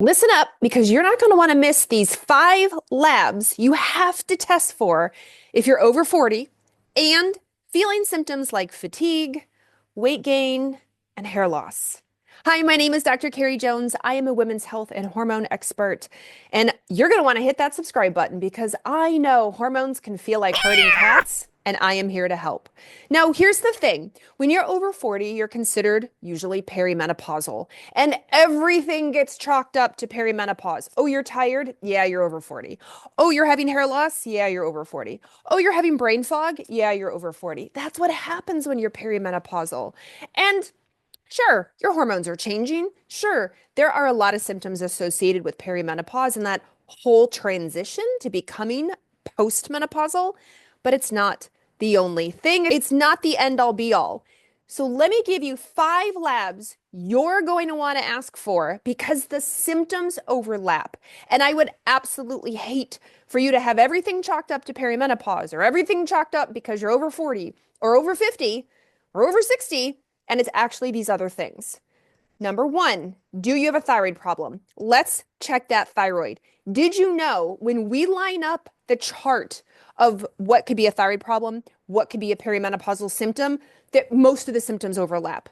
Listen up because you're not going to want to miss these 5 labs you have to test for if you're over 40 and feeling symptoms like fatigue, weight gain, and hair loss. Hi, my name is Dr. Carrie Jones. I am a women's health and hormone expert, and you're going to want to hit that subscribe button because I know hormones can feel like herding cats, and I am here to help. Now, here's the thing. When you're over 40, you're considered usually perimenopausal, and everything gets chalked up to perimenopause. Oh, you're tired? Yeah, you're over 40. Oh, you're having hair loss? Yeah, you're over 40. Oh, you're having brain fog? Yeah, you're over 40. That's what happens when you're perimenopausal. And sure, your hormones are changing. Sure, there are a lot of symptoms associated with perimenopause and that whole transition to becoming postmenopausal, but it's not the only thing. It's not the end all be all. So let me give you 5 labs you're going to want to ask for because the symptoms overlap. And I would absolutely hate for you to have everything chalked up to perimenopause or everything chalked up because you're over 40 or over 50 or over 60 and it's actually these other things. Number 1, do you have a thyroid problem? Let's check that thyroid. Did you know when we line up the chart of what could be a thyroid problem, what could be a perimenopausal symptom, that most of the symptoms overlap?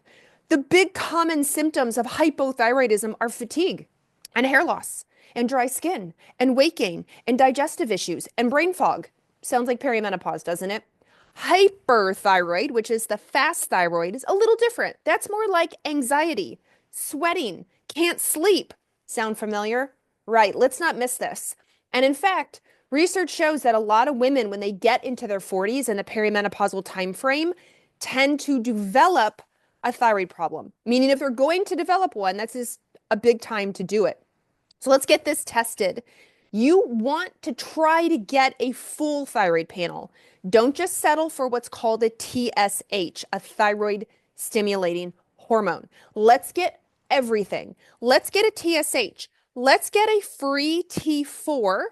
The big common symptoms of hypothyroidism are fatigue and hair loss and dry skin and weight gain and digestive issues and brain fog. Sounds like perimenopause, doesn't it? Hyperthyroid, which is the fast thyroid, is a little different. That's more like anxiety, sweating, can't sleep. Sound familiar? Right, let's not miss this. And in fact, research shows that a lot of women, when they get into their 40s in the perimenopausal time frame, tend to develop a thyroid problem. Meaning if they're going to develop one, that's just a big time to do it. So let's get this tested. You want to try to get a full thyroid panel. Don't just settle for what's called a TSH, a thyroid stimulating hormone. Let's get everything. Let's get a TSH. Let's get a free T4,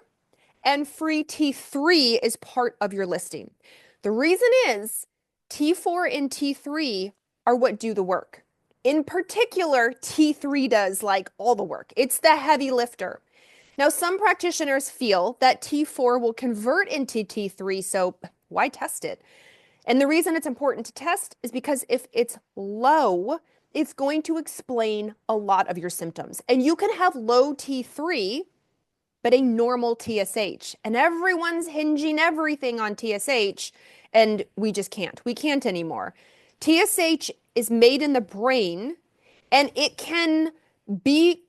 and free T3 is part of your listing. The reason is T4 and T3 are what do the work. In particular, T3 does like all the work. It's the heavy lifter. Now, some practitioners feel that T4 will convert into T3, so why test it? And the reason it's important to test is because if it's low, it's going to explain a lot of your symptoms. And you can have low T3, but a normal TSH. And everyone's hinging everything on TSH, and we just can't. We can't anymore. TSH is made in the brain, and it can be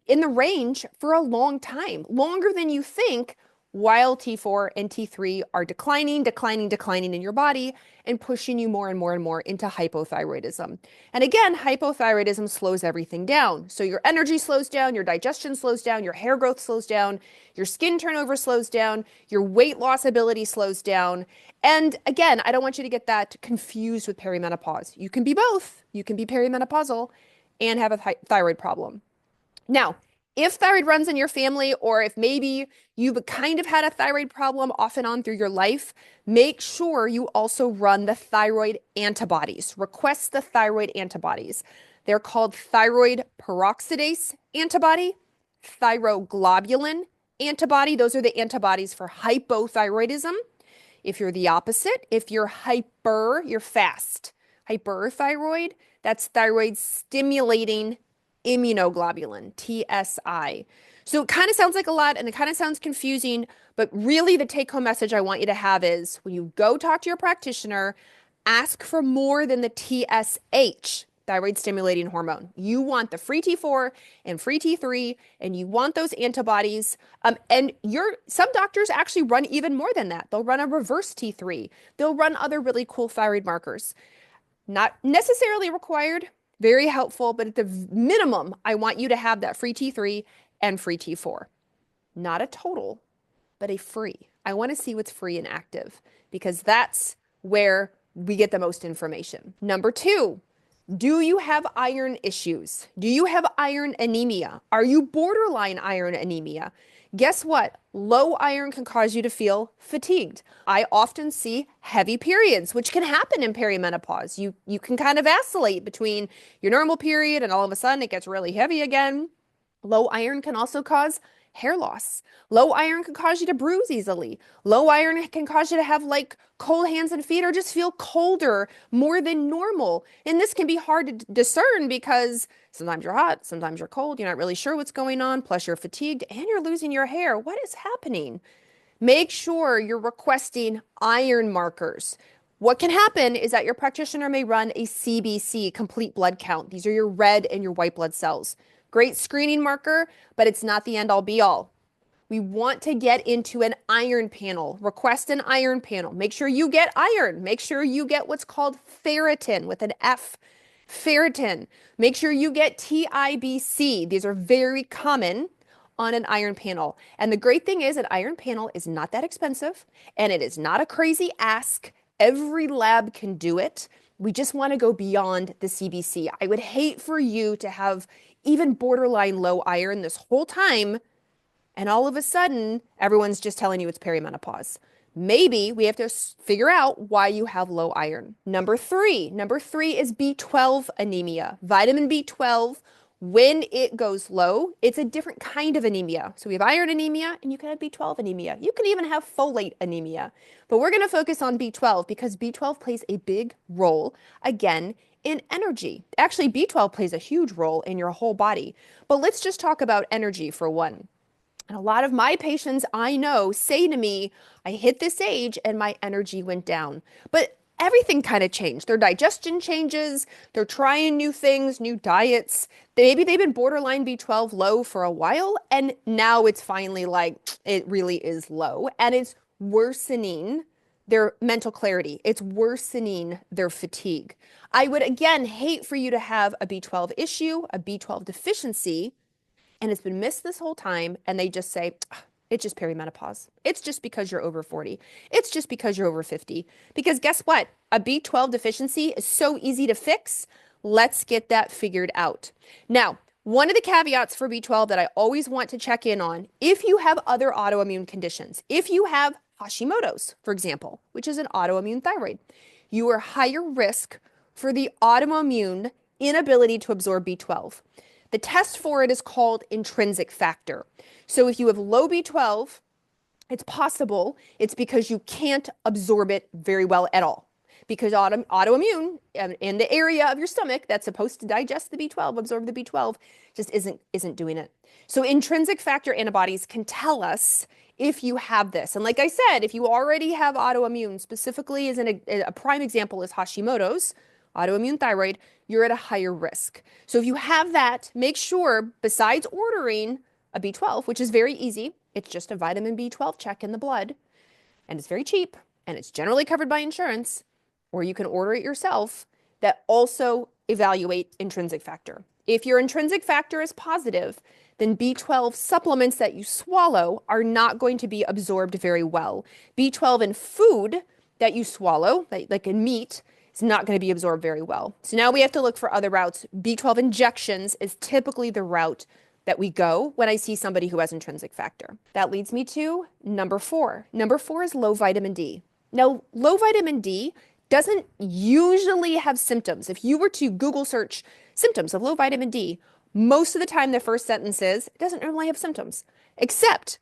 in the range for a long time, longer than you think, while T4 and T3 are declining in your body and pushing you more and more and more into hypothyroidism. And again, hypothyroidism slows everything down. So your energy slows down, your digestion slows down, your hair growth slows down, your skin turnover slows down, your weight loss ability slows down. And again, I don't want you to get that confused with perimenopause. You can be both. You can be perimenopausal and have a thyroid problem. Now, if thyroid runs in your family, or if maybe you've kind of had a thyroid problem off and on through your life, make sure you also run the thyroid antibodies. Request the thyroid antibodies. They're called thyroid peroxidase antibody, thyroglobulin antibody. Those are the antibodies for hypothyroidism. If you're the opposite, if you're you're fast. Hyperthyroid, that's thyroid stimulating immunoglobulin, TSI. So it kind of sounds like a lot and it kind of sounds confusing, but really the take-home message I want you to have is when you go talk to your practitioner, ask for more than the TSH, thyroid stimulating hormone. You want the free T4 and free T3, and you want those antibodies. And some doctors actually run even more than that. They'll run a reverse T3. They'll run other really cool thyroid markers. Not necessarily required, very helpful, but at the minimum, I want you to have that free T3 and free T4. Not a total, but a free. I want to see what's free and active because that's where we get the most information. Number 2, do you have iron issues? Do you have iron anemia? Are you borderline iron anemia? Guess what? Low iron can cause you to feel fatigued. I often see heavy periods, which can happen in perimenopause. You can kind of vacillate between your normal period and all of a sudden it gets really heavy again. Low iron can also cause hair loss. Low iron can cause you to bruise easily. Low iron can cause you to have like cold hands and feet or just feel colder more than normal. And this can be hard to discern because sometimes you're hot, sometimes you're cold, you're not really sure what's going on, plus you're fatigued and you're losing your hair. What is happening? Make sure you're requesting iron markers. What can happen is that your practitioner may run a CBC, complete blood count. These are your red and your white blood cells. Great screening marker, but it's not the end all be all. We want to get into an iron panel. Request an iron panel. Make sure you get iron. Make sure you get what's called ferritin with an F. Ferritin. Make sure you get TIBC. These are very common on an iron panel. And the great thing is an iron panel is not that expensive and it is not a crazy ask. Every lab can do it. We just want to go beyond the CBC. I would hate for you to have even borderline low iron this whole time and all of a sudden everyone's just telling you it's perimenopause. Maybe we have to figure out why you have low iron. Number three is B12 anemia. Vitamin B12, when it goes low, it's a different kind of anemia. So we have iron anemia and you can have B12 anemia. You can even have folate anemia. But we're going to focus on B12 because B12 plays a big role, again, in energy. Actually, B12 plays a huge role in your whole body. But let's just talk about energy for one. And a lot of my patients I know say to me, I hit this age and my energy went down. But everything kind of changed. Their digestion changes. They're trying new things, new diets. Maybe they've been borderline B12 low for a while. And now it's finally like, it really is low. And it's worsening their mental clarity. It's worsening their fatigue. I would, again, hate for you to have a B12 issue, a B12 deficiency, and it's been missed this whole time, and they just say, it's just perimenopause. It's just because you're over 40. It's just because you're over 50. Because guess what? A B12 deficiency is so easy to fix. Let's get that figured out. Now, one of the caveats for B12 that I always want to check in on, if you have other autoimmune conditions, if you have Hashimoto's, for example, which is an autoimmune thyroid, you are higher risk for the autoimmune inability to absorb B12. The test for it is called intrinsic factor. So if you have low B12, it's possible it's because you can't absorb it very well at all. Because autoimmune in the area of your stomach that's supposed to digest the B12, absorb the B12, just isn't doing it. So intrinsic factor antibodies can tell us if you have this. And like I said, if you already have autoimmune, specifically as a prime example is Hashimoto's, autoimmune thyroid, you're at a higher risk. So if you have that, make sure, besides ordering a B12, which is very easy, it's just a vitamin B12 check in the blood, and it's very cheap, and it's generally covered by insurance, or you can order it yourself, that also evaluate intrinsic factor. If your intrinsic factor is positive, then B12 supplements that you swallow are not going to be absorbed very well. B12 in food that you swallow, like in meat, it's not going to be absorbed very well. So now we have to look for other routes. B12 injections is typically the route that we go when I see somebody who has intrinsic factor. That leads me to number 4. Number 4 is low vitamin D. Now, low vitamin D doesn't usually have symptoms. If you were to Google search symptoms of low vitamin D, most of the time the first sentence is, it doesn't normally have symptoms, except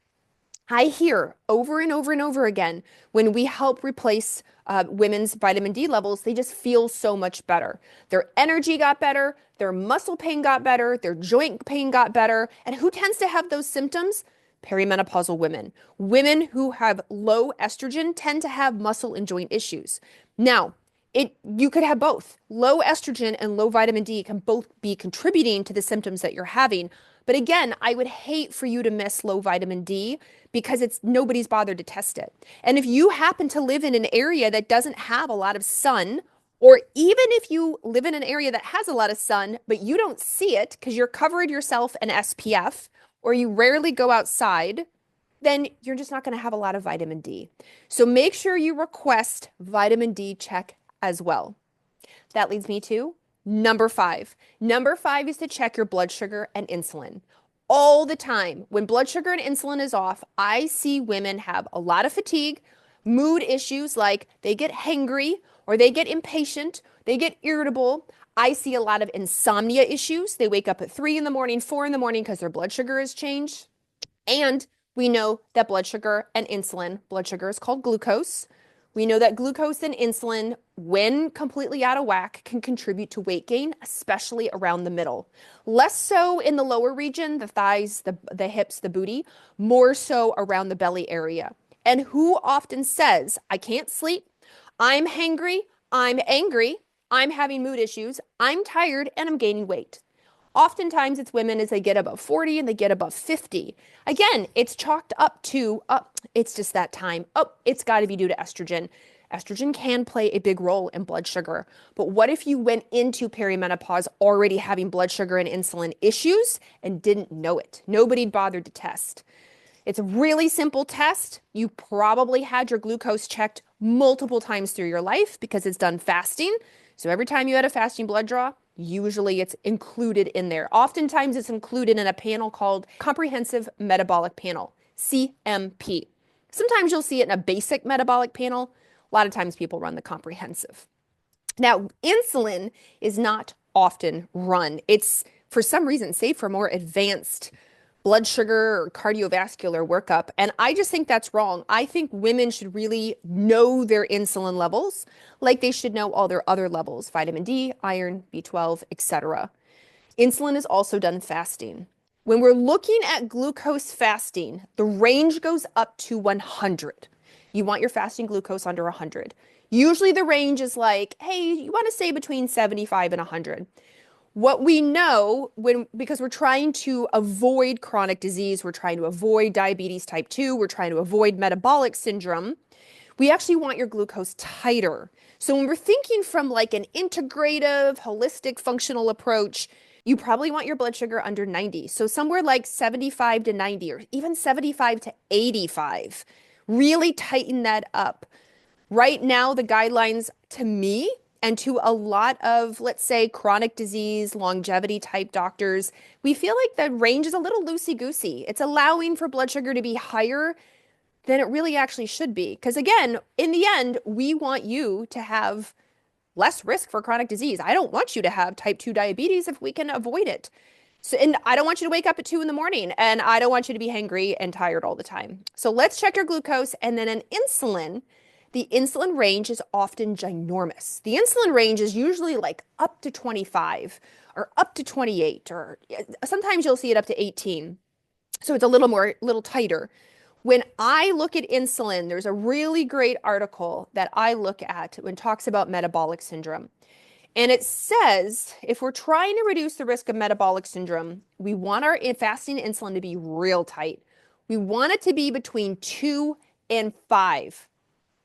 I hear over and over and over again when we help replace women's vitamin D levels, they just feel so much better. Their energy got better, their muscle pain got better, their joint pain got better. And who tends to have those symptoms? Perimenopausal women. Women who have low estrogen tend to have muscle and joint issues. Now, you could have both. Low estrogen and low vitamin D can both be contributing to the symptoms that you're having. But again, I would hate for you to miss low vitamin D because nobody's bothered to test it. And if you happen to live in an area that doesn't have a lot of sun, or even if you live in an area that has a lot of sun, but you don't see it because you're covered yourself in SPF, or you rarely go outside, then you're just not going to have a lot of vitamin D. So make sure you request vitamin D check as well. That leads me to number 5. Number 5 is to check your blood sugar and insulin. All the time, when blood sugar and insulin is off, I see women have a lot of fatigue, mood issues like they get hangry or they get impatient, they get irritable. I see a lot of insomnia issues. They wake up at 3 in the morning, 4 in the morning because their blood sugar has changed. And we know that blood sugar and insulin, blood sugar is called glucose. We know that glucose and insulin, when completely out of whack, can contribute to weight gain, especially around the middle. Less so in the lower region, the thighs, the hips, the booty, more so around the belly area. And who often says, I can't sleep, I'm hangry, I'm angry, I'm having mood issues, I'm tired, and I'm gaining weight? Oftentimes it's women as they get above 40 and they get above 50. Again, it's chalked up to, it's just that time. It's got to be due to estrogen. Estrogen can play a big role in blood sugar. But what if you went into perimenopause already having blood sugar and insulin issues and didn't know it? Nobody bothered to test. It's a really simple test. You probably had your glucose checked multiple times through your life because it's done fasting. So every time you had a fasting blood draw, usually it's included in there. Oftentimes it's included in a panel called Comprehensive Metabolic Panel, CMP. Sometimes you'll see it in a basic metabolic panel. A lot of times people run the comprehensive. Now, insulin is not often run. It's, for some reason, safe for more advanced blood sugar or cardiovascular workup. And I just think that's wrong. I think women should really know their insulin levels like they should know all their other levels, vitamin D, iron, B12, etc. Insulin is also done fasting. When we're looking at glucose fasting, the range goes up to 100. You want your fasting glucose under 100. Usually the range is like, hey, you want to stay between 75 and 100. What we know because we're trying to avoid chronic disease, we're trying to avoid diabetes type 2, we're trying to avoid metabolic syndrome, we actually want your glucose tighter. So when we're thinking from like an integrative, holistic, functional approach, you probably want your blood sugar under 90. So somewhere like 75 to 90 or even 75 to 85. Really tighten that up. Right now, the guidelines to me and to a lot of, let's say, chronic disease, longevity type doctors, we feel like the range is a little loosey-goosey. It's allowing for blood sugar to be higher than it really actually should be. Because again, in the end, we want you to have less risk for chronic disease. I don't want you to have type 2 diabetes if we can avoid it. So, and I don't want you to wake up at 2 in the morning, and I don't want you to be hangry and tired all the time. So let's check your glucose. And then an insulin, the insulin range is often ginormous. The insulin range is usually like up to 25 or up to 28, or sometimes you'll see it up to 18. So it's a little tighter. When I look at insulin, there's a really great article that I look at when it talks about metabolic syndrome. And it says if we're trying to reduce the risk of metabolic syndrome, we want our fasting insulin to be real tight. We want it to be between 2 and 5.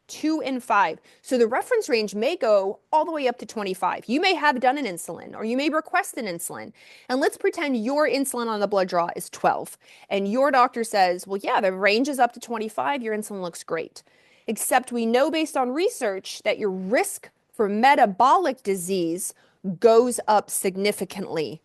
2 and 5. So the reference range may go all the way up to 25. You may have done an insulin or you may request an insulin. And let's pretend your insulin on the blood draw is 12. And your doctor says, well, yeah, the range is up to 25. Your insulin looks great. Except we know based on research that your risk for metabolic disease goes up significantly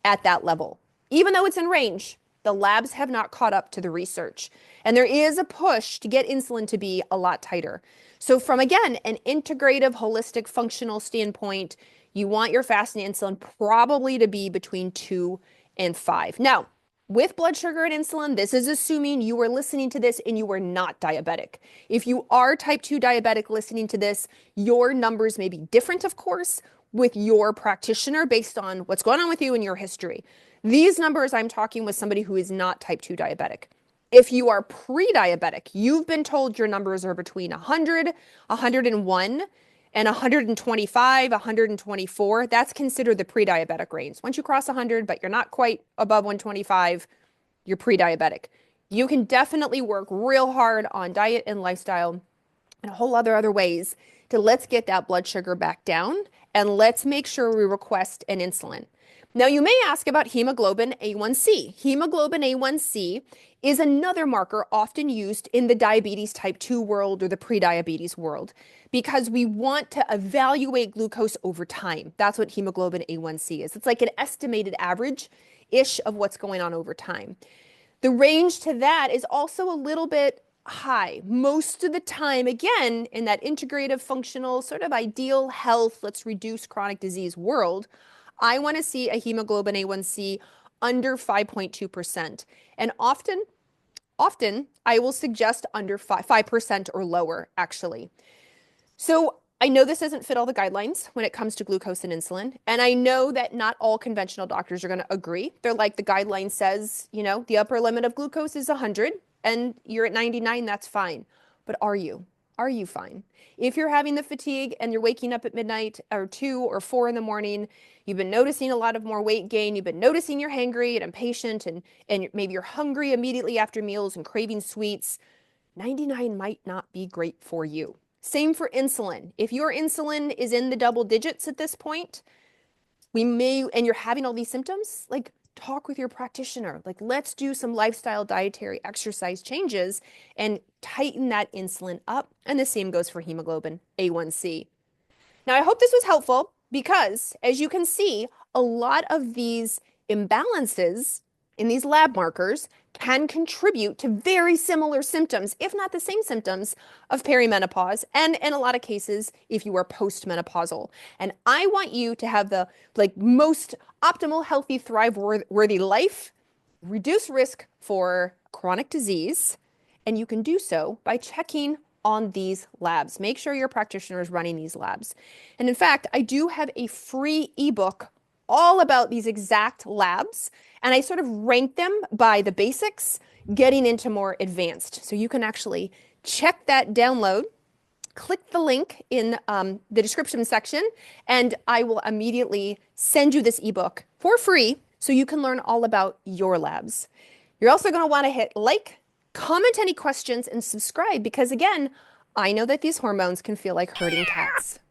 at that level. Even though it's in range, the labs have not caught up to the research. And there is a push to get insulin to be a lot tighter. So from, again, an integrative, holistic, functional standpoint, you want your fasting insulin probably to be between 2 and 5. Now, with blood sugar and insulin, this is assuming you are listening to this and you are not diabetic. If you are type 2 diabetic listening to this, your numbers may be different, of course, with your practitioner based on what's going on with you and your history. These numbers, I'm talking with somebody who is not type 2 diabetic. If you are pre-diabetic, you've been told your numbers are between 100, 101, and 125, 124. That's considered the pre-diabetic range. Once you cross 100, but you're not quite above 125, you're pre-diabetic. You can definitely work real hard on diet and lifestyle and a whole other ways to let's get that blood sugar back down and let's make sure we request an insulin. Now, you may ask about hemoglobin A1C. Hemoglobin A1C is another marker often used in the diabetes type 2 world or the prediabetes world because we want to evaluate glucose over time. That's what hemoglobin A1C is. It's like an estimated average-ish of what's going on over time. The range to that is also a little bit high. Most of the time, again, in that integrative, functional, sort of ideal health, let's reduce chronic disease world, I want to see a hemoglobin A1C under 5.2%. And often I will suggest under 5% or lower, actually. So I know this doesn't fit all the guidelines when it comes to glucose and insulin. And I know that not all conventional doctors are going to agree. They're like, the guideline says, the upper limit of glucose is 100 and you're at 99, that's fine. But are you? Are you fine? If you're having the fatigue and you're waking up at midnight or 2 or 4 in the morning, you've been noticing a lot of more weight gain, you've been noticing you're hangry and impatient, and maybe you're hungry immediately after meals and craving sweets, 99 might not be great for you. Same for insulin. If your insulin is in the double digits at this point, and you're having all these symptoms, like talk with your practitioner. Like, let's do some lifestyle, dietary, exercise changes and tighten that insulin up. And the same goes for hemoglobin A1C. Now, I hope this was helpful because, as you can see, a lot of these imbalances in these lab markers can contribute to very similar symptoms, if not the same symptoms, of perimenopause, and in a lot of cases, if you are postmenopausal. And I want you to have the most optimal, healthy, thrive-worthy life, reduce risk for chronic disease, and you can do so by checking on these labs. Make sure your practitioner is running these labs. And in fact, I do have a free ebook all about these exact labs, and I sort of rank them by the basics, getting into more advanced. So you can actually check that download, click the link in the description section, and I will immediately send you this ebook for free so you can learn all about your labs. You're also going to want to hit like, comment any questions, and subscribe because, again, I know that these hormones can feel like herding cats.